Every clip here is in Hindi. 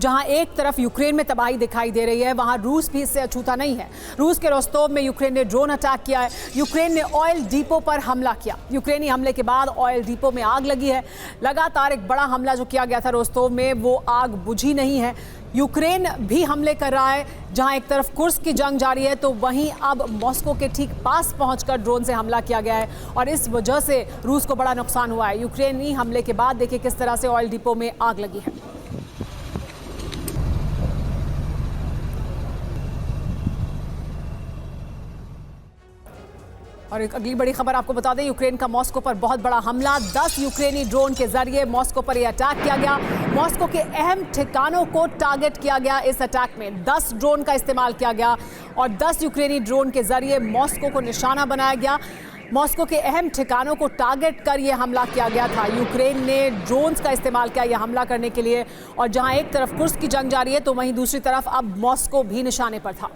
जहां एक तरफ यूक्रेन में तबाही दिखाई दे रही है, वहां रूस भी इससे अछूता नहीं है। रूस के रोस्तोव में यूक्रेन ने ड्रोन अटैक किया है। यूक्रेन ने ऑयल डिपो पर हमला किया। यूक्रेनी हमले के बाद ऑयल डिपो में आग लगी है। लगातार एक बड़ा हमला जो किया गया था रोस्तोव में, वो आग बुझी नहीं है। यूक्रेन भी हमले कर रहा है। जहां एक तरफ कुर्स्क की जंग जारी है, तो वहीं अब मॉस्को के ठीक पास पहुंचकर ड्रोन से हमला किया गया है और इस वजह से रूस को बड़ा नुकसान हुआ है। यूक्रेनी हमले के बाद देखिए किस तरह से ऑयल डिपो में आग लगी है। और एक अगली बड़ी खबर आपको बता दें, यूक्रेन का मॉस्को पर बहुत बड़ा हमला। 10 यूक्रेनी ड्रोन के जरिए मॉस्को पर यह अटैक किया गया। मॉस्को के अहम ठिकानों को टारगेट किया गया। इस अटैक में 10 ड्रोन का इस्तेमाल किया गया और 10 यूक्रेनी ड्रोन के जरिए मॉस्को को निशाना बनाया गया। मॉस्को के अहम ठिकानों को टारगेट कर यह हमला किया गया था। यूक्रेन ने ड्रोन्स का इस्तेमाल किया यह हमला करने के लिए और जहां एक तरफ कुर्स्क की जंग जारी है, तो वहीं दूसरी तरफ अब मॉस्को भी निशाने पर था।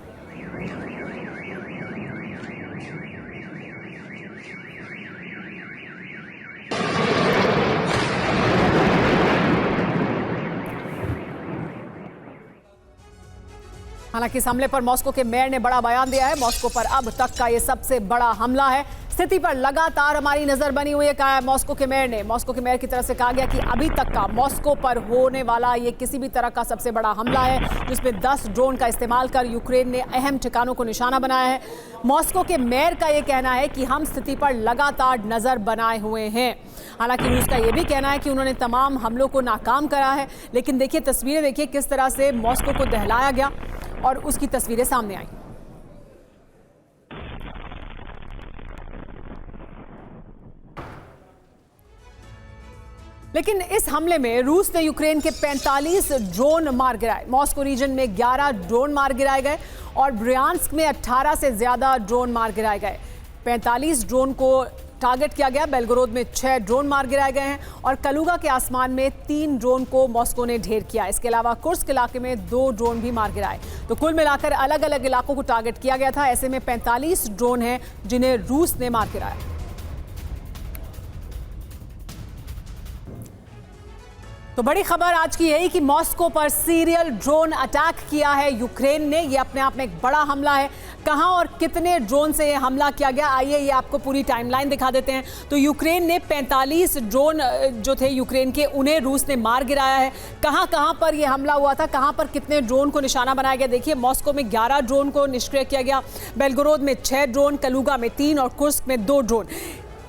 हालांकि इस हमले पर मॉस्को के मेयर ने बड़ा बयान दिया है। मॉस्को पर अब तक का ये सबसे बड़ा हमला है। स्थिति पर लगातार हमारी नजर बनी हुई है, कहा है मॉस्को के मेयर ने। मॉस्को के मेयर की तरफ से कहा गया कि अभी तक का मॉस्को पर होने वाला ये किसी भी तरह का सबसे बड़ा हमला है, जिसमें 10 ड्रोन का इस्तेमाल कर यूक्रेन ने अहम ठिकानों को निशाना बनाया है। मॉस्को के मेयर का ये कहना है कि हम स्थिति पर लगातार नजर बनाए हुए हैं। हालांकि रूस का ये भी कहना है कि उन्होंने तमाम हमलों को नाकाम करा है। लेकिन देखिए तस्वीरें, देखिए किस तरह से मॉस्को को दहलाया गया और उसकी तस्वीरें सामने आई। लेकिन इस हमले में रूस ने यूक्रेन के 45 ड्रोन मार गिराए। मॉस्को रीजन में 11 ड्रोन मार गिराए गए और ब्रियांस्क में 18 से ज्यादा ड्रोन मार गिराए गए। 45 ड्रोन को टारगेट किया गया। बेलगोरोद में 6 ड्रोन मार गिराए गए हैं और कलुगा के आसमान में 3 ड्रोन को मॉस्को ने ढेर किया। इसके अलावा कुर्स्क इलाके में 2 ड्रोन भी मार गिराए। तो कुल मिलाकर अलग अलग इलाकों को टारगेट किया गया था। ऐसे में 45 ड्रोन हैं जिन्हें रूस ने मार गिराया। तो बड़ी खबर आज की यही कि मॉस्को पर सीरियल ड्रोन अटैक किया है यूक्रेन ने। ये अपने आप में एक बड़ा हमला है। कहां और कितने ड्रोन से ये हमला किया गया, आइए ये आपको पूरी टाइमलाइन दिखा देते हैं। तो यूक्रेन ने 45 ड्रोन जो थे यूक्रेन के, उन्हें रूस ने मार गिराया है। कहां पर ये हमला हुआ था, कहां पर कितने ड्रोन को निशाना बनाया गया, देखिए मॉस्को में 11 ड्रोन को निष्क्रिय किया गया, बेलगोरोद में 6 ड्रोन, कलुगा में 3 और कुर्स्क में 2 ड्रोन।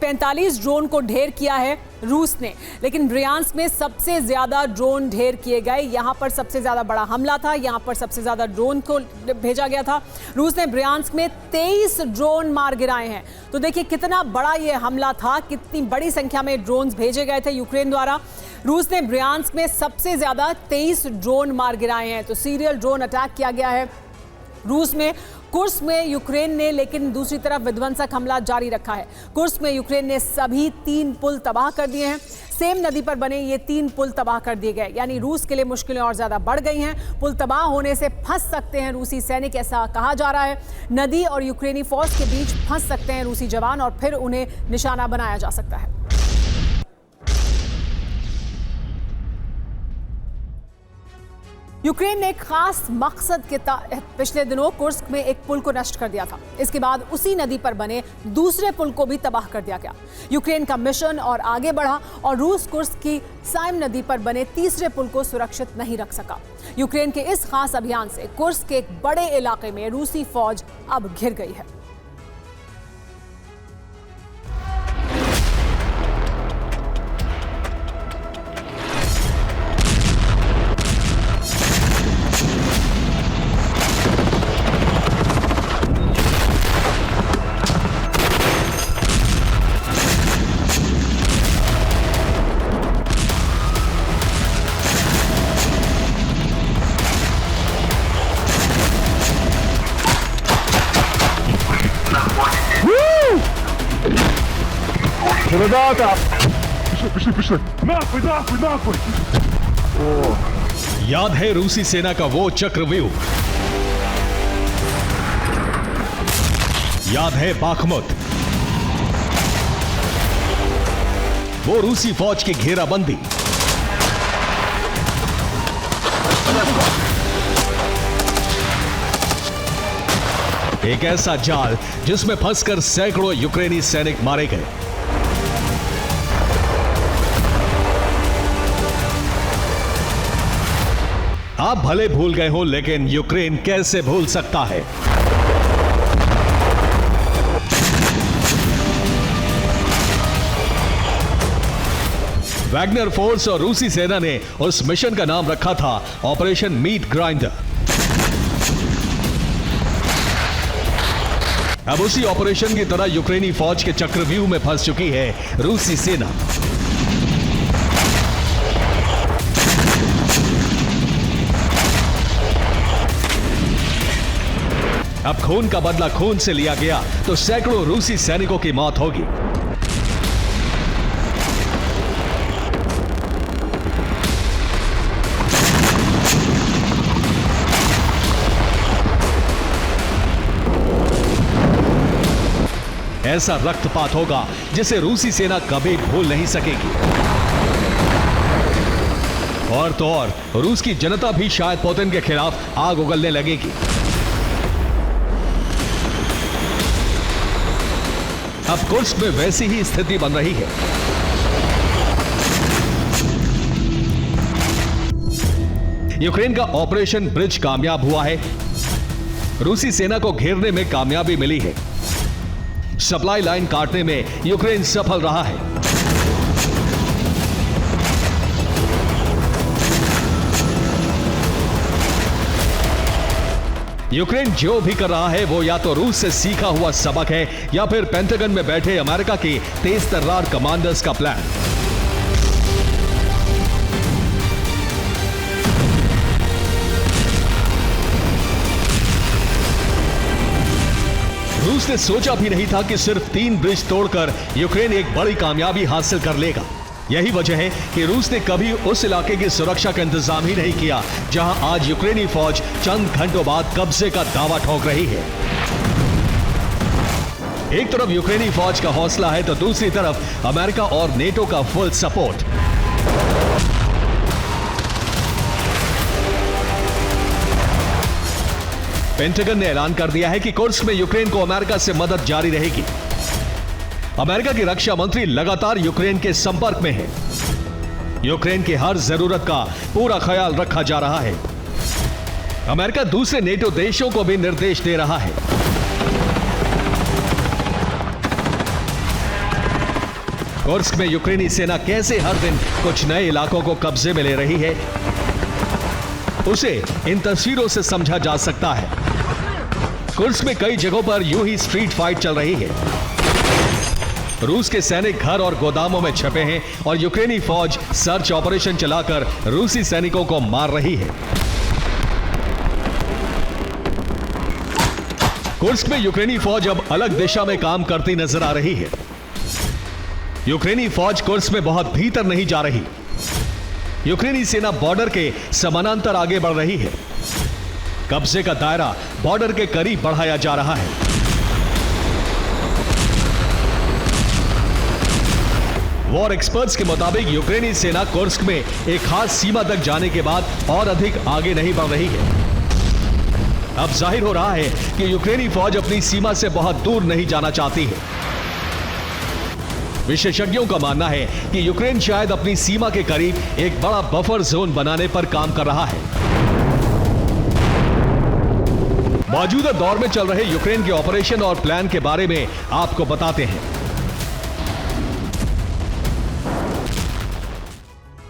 45 ड्रोन को ढेर किया है रूस ने। लेकिन ब्रियांस्क में सबसे ज्यादा ड्रोन ढेर किए गए। यहां पर सबसे ज्यादा बड़ा हमला था, यहां पर सबसे ज्यादा ड्रोन को भेजा गया था। रूस ने ब्रियांस्क में 23 ड्रोन मार गिराए हैं। तो देखिए कितना बड़ा ये हमला था, कितनी बड़ी संख्या में ड्रोन भेजे गए थे यूक्रेन द्वारा। रूस ने ब्रियांस्क में सबसे ज्यादा 23 ड्रोन मार गिराए हैं। तो सीरियल ड्रोन अटैक किया गया है रूस में। कुर्स्क में यूक्रेन ने लेकिन दूसरी तरफ विध्वंसक हमला जारी रखा है। कुर्स्क में यूक्रेन ने सभी 3 पुल तबाह कर दिए हैं। सेम नदी पर बने ये 3 पुल तबाह कर दिए गए। यानी रूस के लिए मुश्किलें और ज्यादा बढ़ गई हैं। पुल तबाह होने से फंस सकते हैं रूसी सैनिक, ऐसा कहा जा रहा है। नदी और यूक्रेनी फौज के बीच फंस सकते हैं रूसी जवान और फिर उन्हें निशाना बनाया जा सकता है। यूक्रेन ने एक खास मकसद के तहत पिछले दिनों कुर्स्क में एक पुल को नष्ट कर दिया था। इसके बाद उसी नदी पर बने दूसरे पुल को भी तबाह कर दिया गया। यूक्रेन का मिशन और आगे बढ़ा और रूस कुर्स्क की साइम नदी पर बने तीसरे पुल को सुरक्षित नहीं रख सका। यूक्रेन के इस खास अभियान से कुर्स्क के एक बड़े इलाके में रूसी फौज अब घिर गई है। Ребята! Пішли! Нахуй! О! याद है रूसी सेना का वो चक्रव्यूह, याद है बाखमुत, वो रूसी फौज की घेराबंदी, एक ऐसा जाल जिसमें फंसकर सैकड़ों यूक्रेनी सैनिक मारे गए। आप भले भूल गए हो, लेकिन यूक्रेन कैसे भूल सकता है। वैगनर फोर्स और रूसी सेना ने उस मिशन का नाम रखा था ऑपरेशन मीट ग्राइंडर। अब उसी ऑपरेशन की तरह यूक्रेनी फौज के चक्रव्यूह में फंस चुकी है रूसी सेना। अब खून का बदला खून से लिया गया तो सैकड़ों रूसी सैनिकों की मौत होगी। ऐसा रक्तपात होगा जिसे रूसी सेना कभी भूल नहीं सकेगी। और तो और रूस की जनता भी शायद पुतिन के खिलाफ आग उगलने लगेगी। अब कुर्स्क में वैसी ही स्थिति बन रही है। यूक्रेन का ऑपरेशन ब्रिज कामयाब हुआ है। रूसी सेना को घेरने में कामयाबी मिली है। सप्लाई लाइन काटने में यूक्रेन सफल रहा है। यूक्रेन जो भी कर रहा है वो या तो रूस से सीखा हुआ सबक है या फिर पेंटागन में बैठे अमेरिका के तेज तर्रार कमांडर्स का प्लान। रूस ने सोचा भी नहीं था कि सिर्फ 3 ब्रिज तोड़कर यूक्रेन एक बड़ी कामयाबी हासिल कर लेगा। यही वजह है कि रूस ने कभी उस इलाके की सुरक्षा का इंतजाम ही नहीं किया जहां आज यूक्रेनी फौज चंद घंटों बाद कब्जे का दावा ठोक रही है। एक तरफ यूक्रेनी फौज का हौसला है तो दूसरी तरफ अमेरिका और नेटो का फुल सपोर्ट। पेंटागन ने ऐलान कर दिया है कि कुर्स्क में यूक्रेन को अमेरिका से मदद जारी रहेगी। अमेरिका की रक्षा मंत्री लगातार यूक्रेन के संपर्क में है। यूक्रेन की हर जरूरत का पूरा ख्याल रखा जा रहा है। अमेरिका दूसरे नेटो देशों को भी निर्देश दे रहा है। कुर्स्क में यूक्रेनी सेना कैसे हर दिन कुछ नए इलाकों को कब्जे में ले रही है, उसे इन तस्वीरों से समझा जा सकता है। कुर्स्क में कई जगहों पर यूं ही स्ट्रीट फाइट चल रही है। रूस के सैनिक घर और गोदामों में छपे हैं और यूक्रेनी फौज सर्च ऑपरेशन चलाकर रूसी सैनिकों को मार रही है। कुर्स्क में यूक्रेनी फौज अब अलग दिशा में काम करती नजर आ रही है। यूक्रेनी फौज कुर्स्क में बहुत भीतर नहीं जा रही। यूक्रेनी सेना बॉर्डर के समानांतर आगे बढ़ रही है। कब्जे का दायरा बॉर्डर के करीब बढ़ाया जा रहा है। वॉर एक्सपर्ट्स के मुताबिक यूक्रेनी सेना कुर्स्क में एक खास सीमा तक जाने के बाद और अधिक आगे नहीं बढ़ रही है। अब जाहिर हो रहा है कि यूक्रेनी फौज अपनी सीमा से बहुत दूर नहीं जाना चाहती है। विशेषज्ञों का मानना है कि यूक्रेन शायद अपनी सीमा के करीब एक बड़ा बफर जोन बनाने पर काम कर रहा है। मौजूदा दौर में चल रहे यूक्रेन के ऑपरेशन और प्लान के बारे में आपको बताते हैं।